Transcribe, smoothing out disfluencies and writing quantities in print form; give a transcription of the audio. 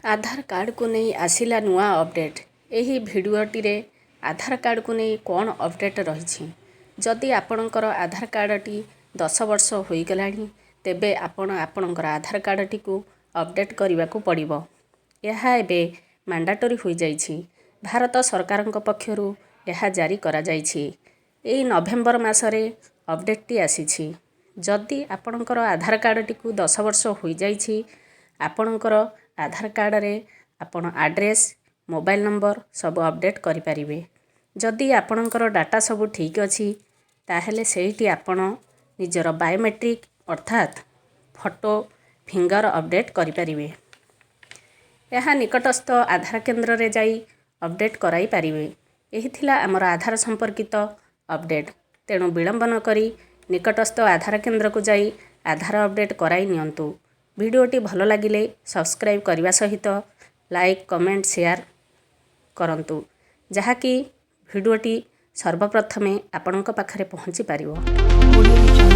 आधार card को नहीं आसिला नुआ अपडेट। एही भिडियोटी रे आधार कार्ड को नहीं कौन अपडेट रही। जदि आपणकर आधार कार्डटी 10 वर्ष हो गलानी तेबे आपणकर आधार कार्डटी को अपडेट करने को पड़िबो। यह एबे मैंडेटरी हो जाइछि। भारत सरकार पक्षरु यह जारी करा जाइछि। एई नवेम्बर मासरे अपडेटटी आसीछि। जदि आपणकर आधार कार्डटी को 10 वर्ष हो जाइछि आपणकर आधार कार्ड रे आपण एड्रेस मोबाइल नंबर सब अपडेट करि परिबे। जदि आपणकर डाटा सब ठीक अछि ताहेले सेहिटी आपण निजर बायोमेट्रिक अर्थात फोटो फिंगर अपडेट करि परिबे। यह निकटस्थ आधार केंद्र रे जाई अपडेट कराई परिबे। एही थिला हमर आधार संपर्कित अपडेट। तेणु विलंब न करी निकटस्थ आधार केंद्र को जाई आधार अपडेट कराई नियंतु। वीडियोटी भलो लागिले सब्सक्राइब करने सहित लाइक कमेंट शेयर करंतु जहाँकि वीडियोटी सर्वप्रथमे आपणक पाखरे पहुँची पारिबो।